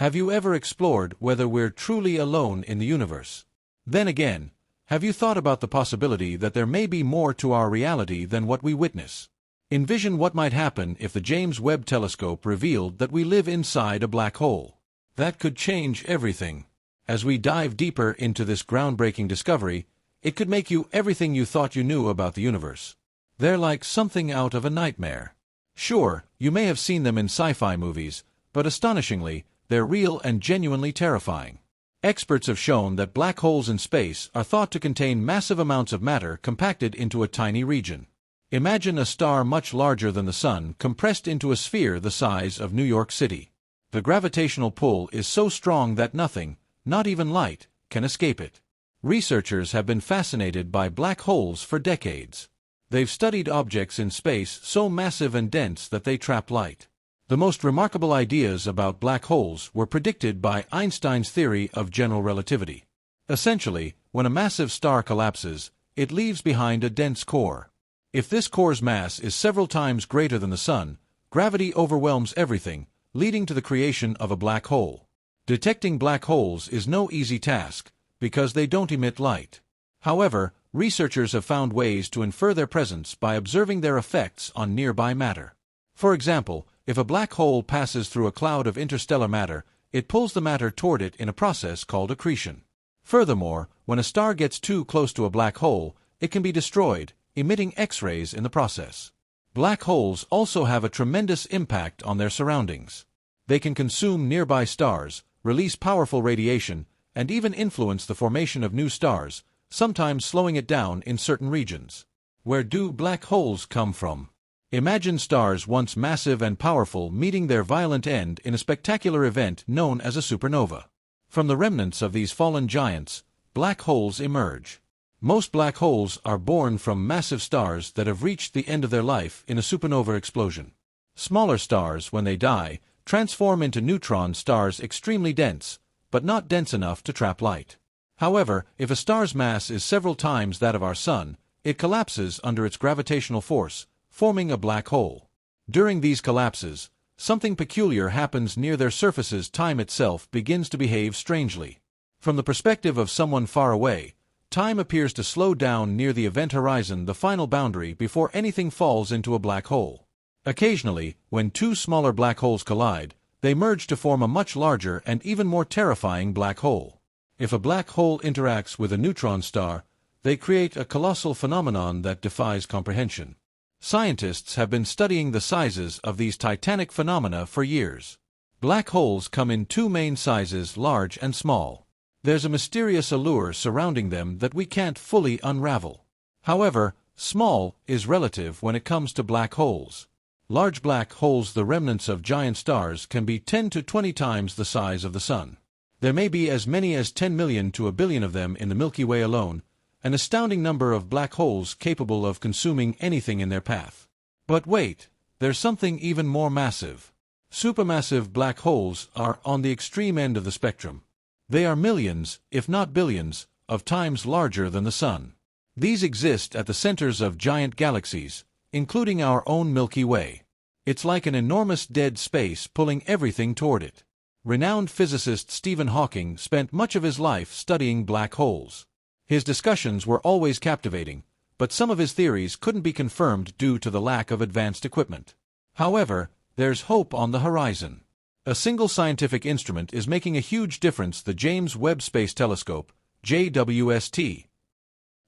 Have you ever explored whether we're truly alone in the universe? Then again, have you thought about the possibility that there may be more to our reality than what we witness? Envision what might happen if the James Webb Telescope revealed that we live inside a black hole. That could change everything. As we dive deeper into this groundbreaking discovery, it could make you everything you thought you knew about the universe. They're like something out of a nightmare. Sure, you may have seen them in sci-fi movies, but astonishingly, they're real and genuinely terrifying. Experts have shown that black holes in space are thought to contain massive amounts of matter compacted into a tiny region. Imagine a star much larger than the Sun compressed into a sphere the size of New York City. The gravitational pull is so strong that nothing, not even light, can escape it. Researchers have been fascinated by black holes for decades. They've studied objects in space so massive and dense that they trap light. The most remarkable ideas about black holes were predicted by Einstein's theory of general relativity. Essentially, when a massive star collapses, it leaves behind a dense core. If this core's mass is several times greater than the Sun, gravity overwhelms everything, leading to the creation of a black hole. Detecting black holes is no easy task, because they don't emit light. However, researchers have found ways to infer their presence by observing their effects on nearby matter. For example, if a black hole passes through a cloud of interstellar matter, it pulls the matter toward it in a process called accretion. Furthermore, when a star gets too close to a black hole, it can be destroyed, emitting X-rays in the process. Black holes also have a tremendous impact on their surroundings. They can consume nearby stars, release powerful radiation, and even influence the formation of new stars, sometimes slowing it down in certain regions. Where do black holes come from? Imagine stars once massive and powerful meeting their violent end in a spectacular event known as a supernova. From the remnants of these fallen giants, black holes emerge. Most black holes are born from massive stars that have reached the end of their life in a supernova explosion. Smaller stars, when they die, transform into neutron stars extremely dense, but not dense enough to trap light. However, if a star's mass is several times that of our Sun, it collapses under its gravitational force, forming a black hole. During these collapses, something peculiar happens near their surfaces. Time itself begins to behave strangely. From the perspective of someone far away, time appears to slow down near the event horizon, the final boundary before anything falls into a black hole. Occasionally, when two smaller black holes collide, they merge to form a much larger and even more terrifying black hole. If a black hole interacts with a neutron star, they create a colossal phenomenon that defies comprehension. Scientists have been studying the sizes of these titanic phenomena for years. Black holes come in two main sizes, large and small. There's a mysterious allure surrounding them that we can't fully unravel. However, small is relative when it comes to black holes. Large black holes, the remnants of giant stars, can be 10 to 20 times the size of the Sun. There may be as many as 10 million to a billion of them in the Milky Way alone, an astounding number of black holes capable of consuming anything in their path. But wait, there's something even more massive. Supermassive black holes are on the extreme end of the spectrum. They are millions, if not billions, of times larger than the Sun. These exist at the centers of giant galaxies, including our own Milky Way. It's like an enormous dead space pulling everything toward it. Renowned physicist Stephen Hawking spent much of his life studying black holes. His discussions were always captivating, but some of his theories couldn't be confirmed due to the lack of advanced equipment. However, there's hope on the horizon. A single scientific instrument is making a huge difference: the James Webb Space Telescope, JWST.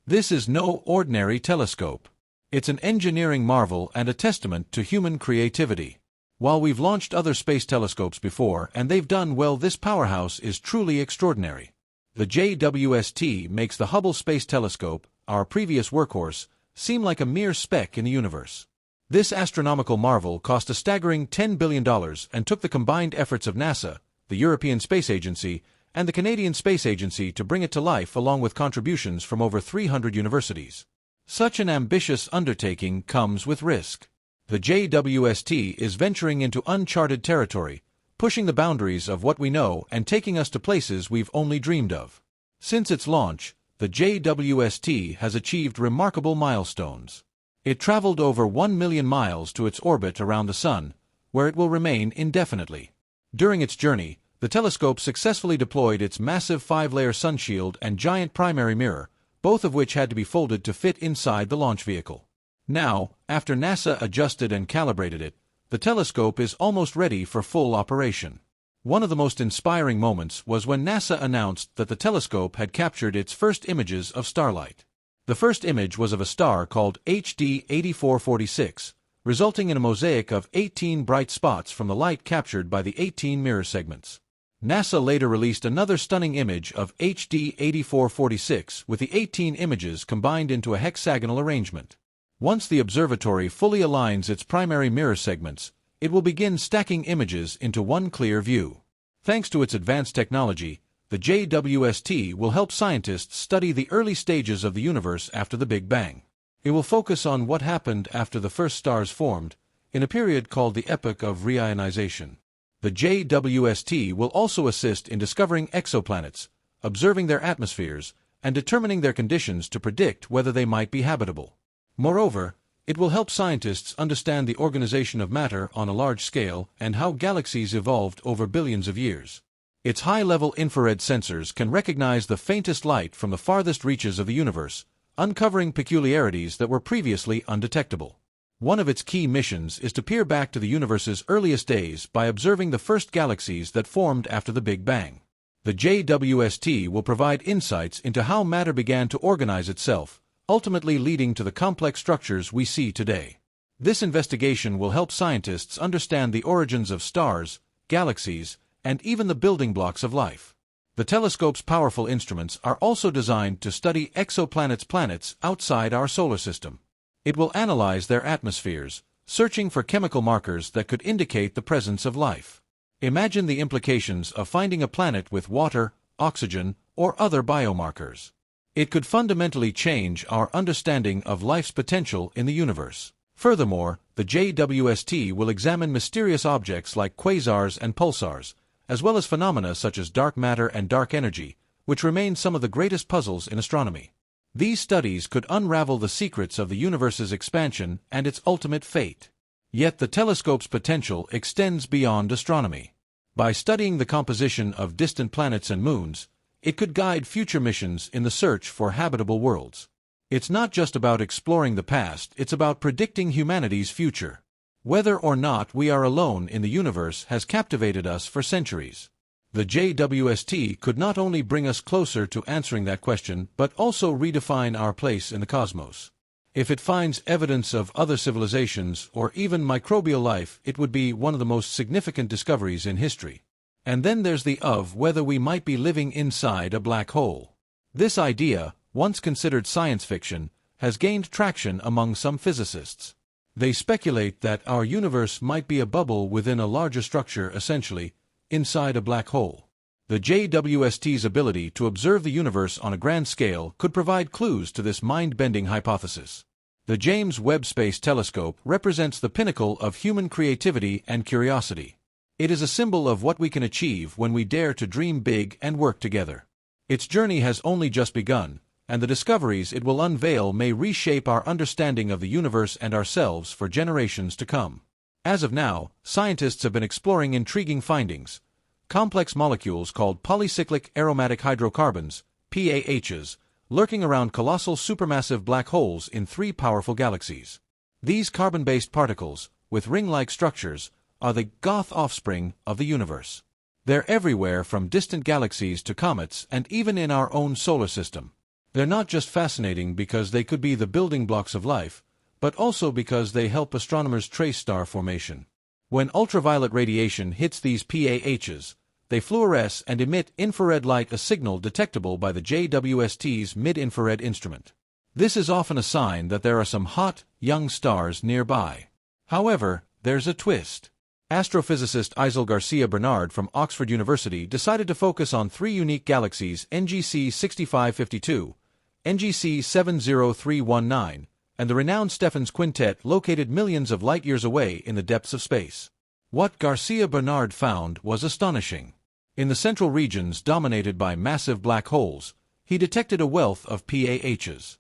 This is no ordinary telescope. It's an engineering marvel and a testament to human creativity. While we've launched other space telescopes before and they've done well, this powerhouse is truly extraordinary. The JWST makes the Hubble Space Telescope, our previous workhorse, seem like a mere speck in the universe. This astronomical marvel cost a staggering $10 billion and took the combined efforts of NASA, the European Space Agency, and the Canadian Space Agency to bring it to life, along with contributions from over 300 universities. Such an ambitious undertaking comes with risk. The JWST is venturing into uncharted territory, pushing the boundaries of what we know and taking us to places we've only dreamed of. Since its launch, the JWST has achieved remarkable milestones. It traveled over 1 million miles to its orbit around the Sun, where it will remain indefinitely. During its journey, The telescope successfully deployed its massive 5-layer sunshield and giant primary mirror, both of which had to be folded to fit inside the launch vehicle. Now, after NASA adjusted and calibrated it, the telescope is almost ready for full operation. One of the most inspiring moments was when NASA announced that the telescope had captured its first images of starlight. The first image was of a star called HD 8446, resulting in a mosaic of 18 bright spots from the light captured by the 18 mirror segments. NASA later released another stunning image of HD 8446 with the 18 images combined into a hexagonal arrangement. Once the observatory fully aligns its primary mirror segments, it will begin stacking images into one clear view. Thanks to its advanced technology, the JWST will help scientists study the early stages of the universe after the Big Bang. It will focus on what happened after the first stars formed, in a period called the Epoch of Reionization. The JWST will also assist in discovering exoplanets, observing their atmospheres, and determining their conditions to predict whether they might be habitable. Moreover, it will help scientists understand the organization of matter on a large scale and how galaxies evolved over billions of years. Its high-level infrared sensors can recognize the faintest light from the farthest reaches of the universe, uncovering peculiarities that were previously undetectable. One of its key missions is to peer back to the universe's earliest days by observing the first galaxies that formed after the Big Bang. The JWST will provide insights into how matter began to organize itself, ultimately leading to the complex structures we see today. This investigation will help scientists understand the origins of stars, galaxies, and even the building blocks of life. The telescope's powerful instruments are also designed to study planets outside our solar system. It will analyze their atmospheres, searching for chemical markers that could indicate the presence of life. Imagine the implications of finding a planet with water, oxygen, or other biomarkers. It could fundamentally change our understanding of life's potential in the universe. Furthermore, the JWST will examine mysterious objects like quasars and pulsars, as well as phenomena such as dark matter and dark energy, which remain some of the greatest puzzles in astronomy. These studies could unravel the secrets of the universe's expansion and its ultimate fate. Yet the telescope's potential extends beyond astronomy. By studying the composition of distant planets and moons, it could guide future missions in the search for habitable worlds. It's not just about exploring the past, it's about predicting humanity's future. Whether or not we are alone in the universe has captivated us for centuries. The JWST could not only bring us closer to answering that question, but also redefine our place in the cosmos. If it finds evidence of other civilizations or even microbial life, it would be one of the most significant discoveries in history. And then there's the of whether we might be living inside a black hole. This idea, once considered science fiction, has gained traction among some physicists. They speculate that our universe might be a bubble within a larger structure, essentially, inside a black hole. The JWST's ability to observe the universe on a grand scale could provide clues to this mind-bending hypothesis. The James Webb Space Telescope represents the pinnacle of human creativity and curiosity. It is a symbol of what we can achieve when we dare to dream big and work together. Its journey has only just begun, and the discoveries it will unveil may reshape our understanding of the universe and ourselves for generations to come. As of now, scientists have been exploring intriguing findings. Complex molecules called polycyclic aromatic hydrocarbons, PAHs, lurking around colossal supermassive black holes in 3 powerful galaxies. These carbon-based particles, with ring-like structures, are the goth offspring of the universe. They're everywhere from distant galaxies to comets and even in our own solar system. They're not just fascinating because they could be the building blocks of life, but also because they help astronomers trace star formation. When ultraviolet radiation hits these PAHs, they fluoresce and emit infrared light, a signal detectable by the JWST's mid-infrared instrument. This is often a sign that there are some hot, young stars nearby. However, there's a twist. Astrophysicist Isel Garcia Bernard from Oxford University decided to focus on 3 unique galaxies, NGC 6552, NGC 70319, and the renowned Stephan's Quintet, located millions of light-years away in the depths of space. What Garcia Bernard found was astonishing. In the central regions dominated by massive black holes, he detected a wealth of PAHs.